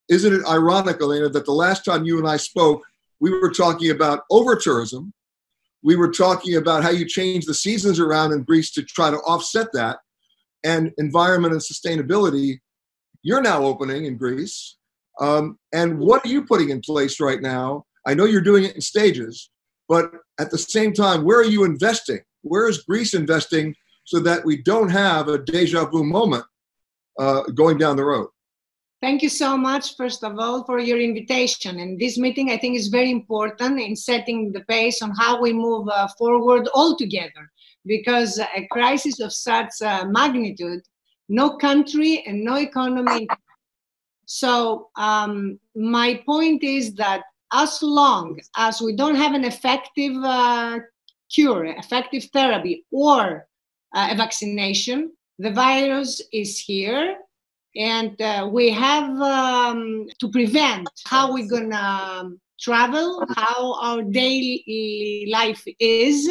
isn't it ironic, Elena, that the last time you and I spoke, we were talking about over-tourism. We were talking about how you change the seasons around in Greece to try to offset that, and environment and sustainability. You're now opening in Greece. And what are you putting in place right now? I know you're doing it in stages, but at the same time, where are you investing? Where is Greece investing so that we don't have a deja vu moment going down the road? Thank you so much, first of all, for your invitation. And this meeting, I think, is very important in setting the pace on how we move forward all together. Because a crisis of such magnitude, no country and no economy. So my point is that as long as we don't have an effective cure, effective therapy, or a vaccination, the virus is here. And we have to prevent how we're going to travel, how our daily life is,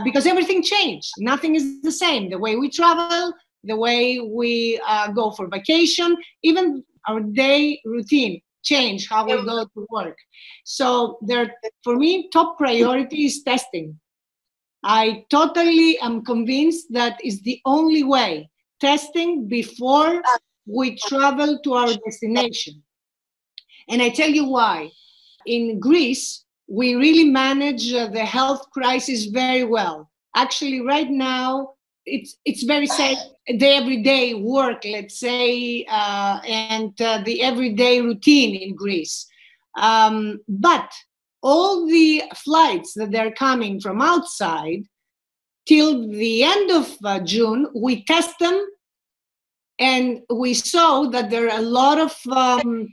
because everything changed. Nothing is the same. The way we travel, the way we go for vacation, even our day routine change, how we go to work. So for me, top priority is testing. I totally am convinced that is the only way. Testing before we travel to our destination. And I tell you why. In Greece, we really manage the health crisis very well. Actually, right now, it's very safe, the everyday work, let's say, and the everyday routine in Greece. But all the flights that they're coming from outside, till the end of June, we test them. And we saw that there are a lot of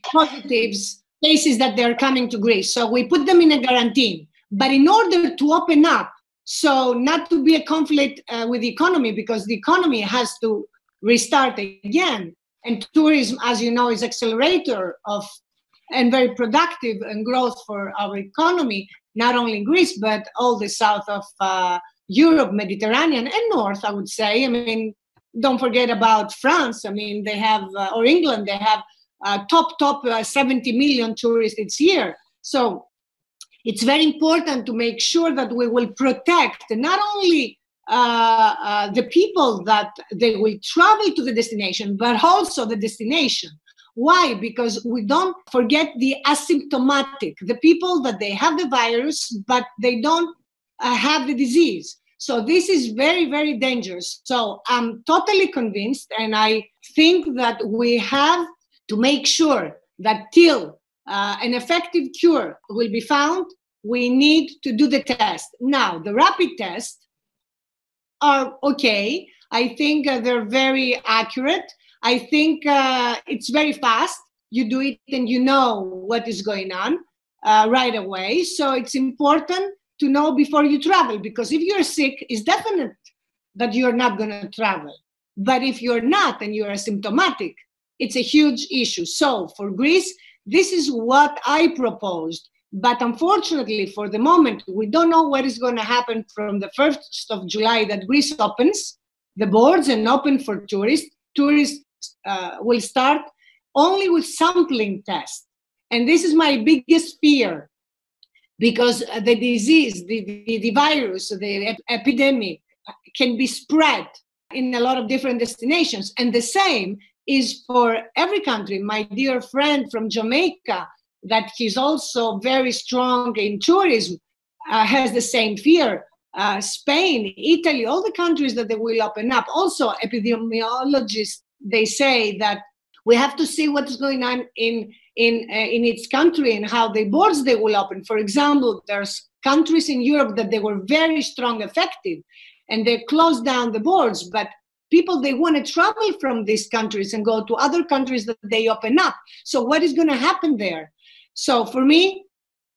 positives cases that they're coming to Greece. So we put them in a quarantine. But in order to open up, so not to be a conflict with the economy, because the economy has to restart again. And tourism, as you know, is accelerator of and very productive and growth for our economy, not only in Greece, but all the south of Europe, Mediterranean, and north, I would say. I mean, don't forget about France. I mean, they have, or England, they have top 70 million tourists each year. So it's very important to make sure that we will protect not only the people that they will travel to the destination, but also the destination. Why? Because we don't forget the asymptomatic, the people that they have the virus, but they don't have the disease. So this is very, very dangerous. So I'm totally convinced, and I think that we have to make sure that till an effective cure will be found, we need to do the test. Now, the rapid tests are okay. I think they're very accurate. I think it's very fast. You do it and you know what is going on right away. So it's important to know before you travel, because if you're sick, it's definite that you're not going to travel. But if you're not and you're asymptomatic, it's a huge issue. So for Greece, this is what I proposed. But unfortunately, for the moment, we don't know what is going to happen from the 1st of July that Greece opens the boards and open for tourists. Tourists will start only with sampling tests. And this is my biggest fear. Because the disease, the virus, the epidemic can be spread in a lot of different destinations. And the same is for every country. My dear friend from Jamaica, that he's also very strong in tourism, has the same fear. Spain, Italy, all the countries that they will open up. Also, epidemiologists, they say that we have to see what's going on in each country and how the boards they will open. For example, there's countries in Europe that they were very strong affected and they closed down the boards, but people, they want to travel from these countries and go to other countries that they open up. So what is going to happen there? So for me,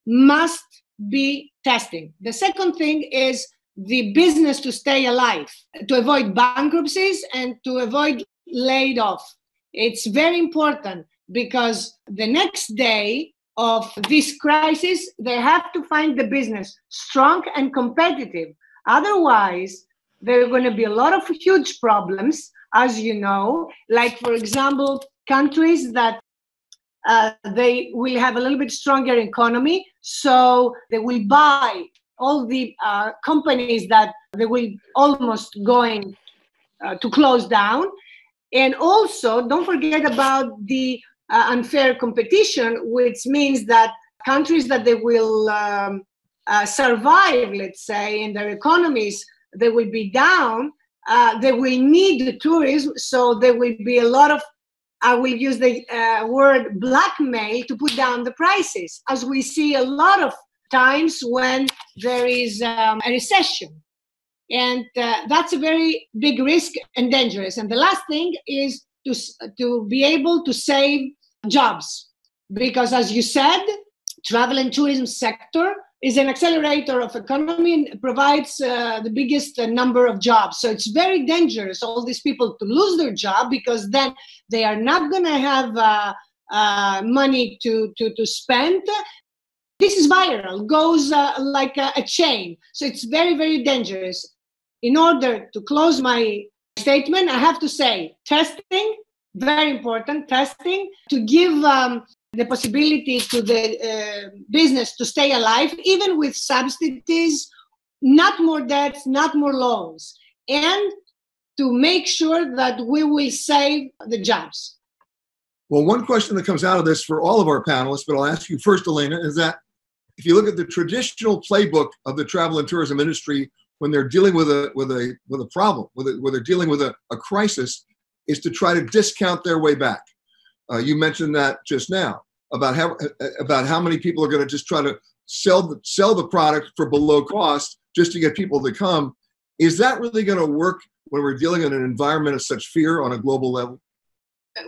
must be testing. The second thing is the business to stay alive, to avoid bankruptcies and to avoid laid off. It's very important because the next day of this crisis, they have to find the business strong and competitive. Otherwise, there are going to be a lot of huge problems, as you know, like, for example, countries that they will have a little bit stronger economy, so they will buy all the companies that they will almost going to close down. And also, don't forget about the unfair competition, which means that countries that they will survive, let's say, in their economies, they will be down, they will need the tourism, so there will be a lot of, I will use the word blackmail to put down the prices, as we see a lot of times when there is a recession. And that's a very big risk and dangerous. And the last thing is to be able to save jobs. Because as you said, travel and tourism sector is an accelerator of economy and provides the biggest number of jobs. So it's very dangerous, all these people, to lose their job, because then they are not going to have money to spend. This is viral, goes like a chain. So it's very, very dangerous. In order to close my statement, I have to say testing, very important, testing, to give the possibility to the business to stay alive, even with subsidies, not more debts, not more loans, and to make sure that we will save the jobs. Well, one question that comes out of this for all of our panelists, but I'll ask you first, Elena, is that if you look at the traditional playbook of the travel and tourism industry, when they're dealing with a problem, where they're dealing with a crisis, is to try to discount their way back. You mentioned that just now about how many people are going to just try to sell the product for below cost just to get people to come. Is that really going to work when we're dealing in an environment of such fear on a global level?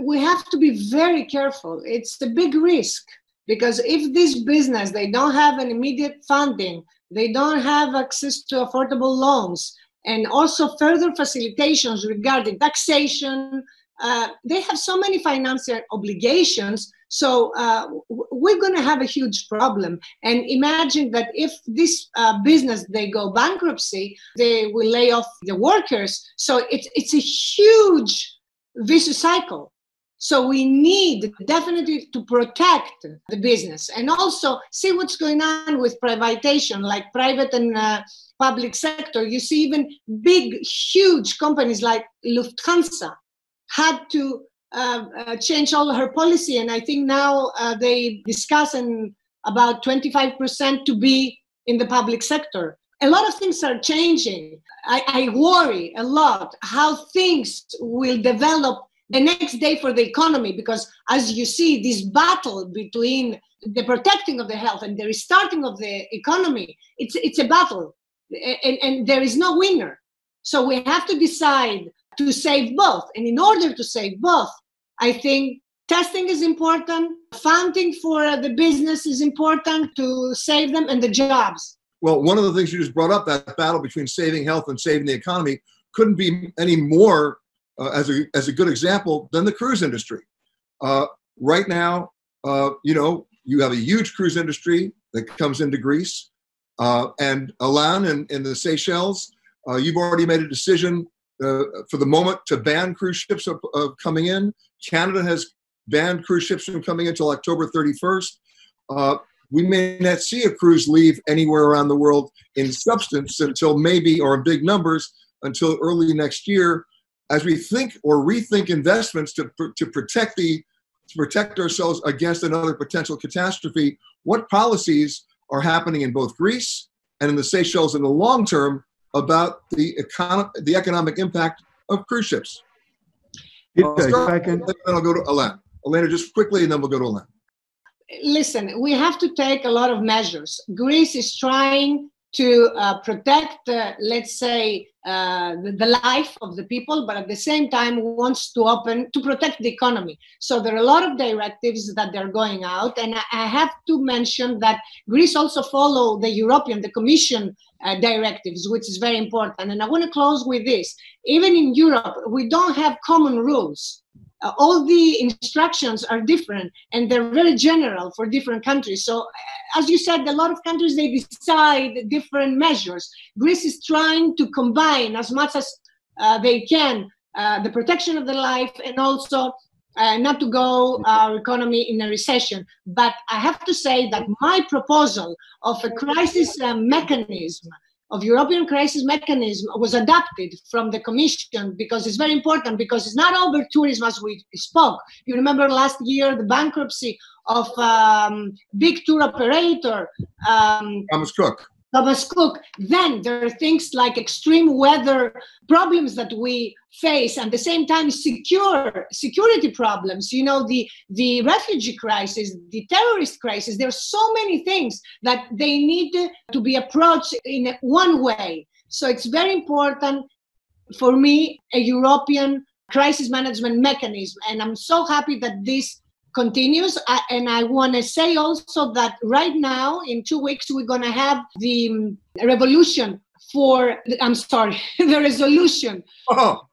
We have to be very careful. It's a big risk, because if this business, they don't have an immediate funding, they don't have access to affordable loans, and also further facilitations regarding taxation. They have so many financial obligations. So we're going to have a huge problem. And imagine that if this business, they go bankruptcy, they will lay off the workers. So it's a huge vicious cycle. So we need definitely to protect the business and also see what's going on with privatization, like private and public sector. You see even big, huge companies like Lufthansa had to change all her policy. And I think now they discuss about 25% to be in the public sector. A lot of things are changing. I worry a lot how things will develop the next day for the economy, because as you see, this battle between the protecting of the health and the restarting of the economy, it's a battle, and there is no winner. So we have to decide to save both. And in order to save both, I think testing is important, funding for the business is important to save them, and the jobs. Well, one of the things you just brought up, that battle between saving health and saving the economy, couldn't be any more as a good example than the cruise industry. Right now, you have a huge cruise industry that comes into Greece. And Alain in the Seychelles, you've already made a decision for the moment to ban cruise ships coming in. Canada has banned cruise ships from coming in until October 31st. We may not see a cruise leave anywhere around the world in substance until maybe, or in big numbers, until early next year, as we think or rethink investments to protect ourselves against another potential catastrophe. What policies are happening in both Greece and in the Seychelles in the long term about the economic impact of cruise ships? Then I'll go to Alain. Elena, just quickly, and then we'll go to Alain. Listen, we have to take a lot of measures. Greece is trying to protect, let's say, the life of the people, but at the same time wants to protect the economy. So there are a lot of directives that they're going out, and I have to mention that Greece also follow the Commission directives, which is very important. And I want to close with this. Even in Europe, we don't have common rules. All the instructions are different, and they're very general for different countries. So, as you said, a lot of countries, they decide different measures. Greece is trying to combine as much as they can the protection of the life and also not to go our economy in a recession. But I have to say that my proposal of a crisis mechanism, of European crisis mechanism, was adopted from the Commission, because it's very important, because it's not over tourism as we spoke. You remember last year the bankruptcy of big tour operator Thomas Cook. Then there are things like extreme weather problems that we face, and at the same time security problems, you know, the refugee crisis, the terrorist crisis. There are so many things that they need to be approached in one way. So it's very important for me, a European crisis management mechanism, and I'm so happy that this continues. And I want to say also that right now, in 2 weeks, we're going to have the resolution. Oh,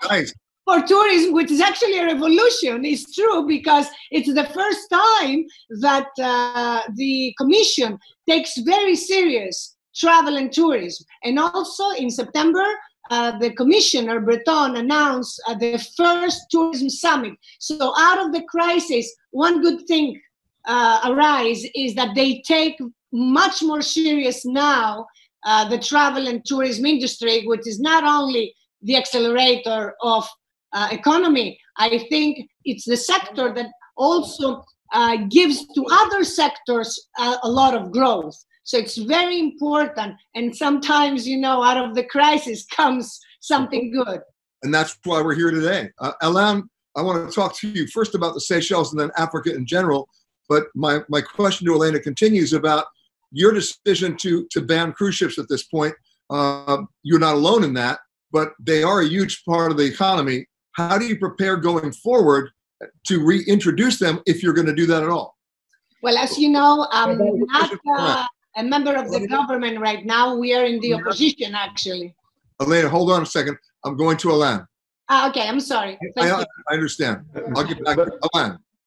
nice. For tourism, which is actually a revolution. It's true, because it's the first time that the Commission takes very serious travel and tourism. And also in September, the Commissioner Breton announced the first tourism summit. So out of the crisis, one good thing arise is that they take much more serious now the travel and tourism industry, which is not only the accelerator of economy. I think it's the sector that also gives to other sectors a lot of growth. So it's very important, and sometimes, you know, out of the crisis comes something good. And that's why we're here today. Alain, I want to talk to you first about the Seychelles and then Africa in general. But my question to Elena continues about your decision to ban cruise ships at this point. You're not alone in that, but they are a huge part of the economy. How do you prepare going forward to reintroduce them, if you're going to do that at all? Well, as you know, I'm not a member of the government right now. We are in the opposition, actually. Elena, hold on a second. I'm going to Alain. Okay, I'm sorry. I understand. I'll get back to Alain.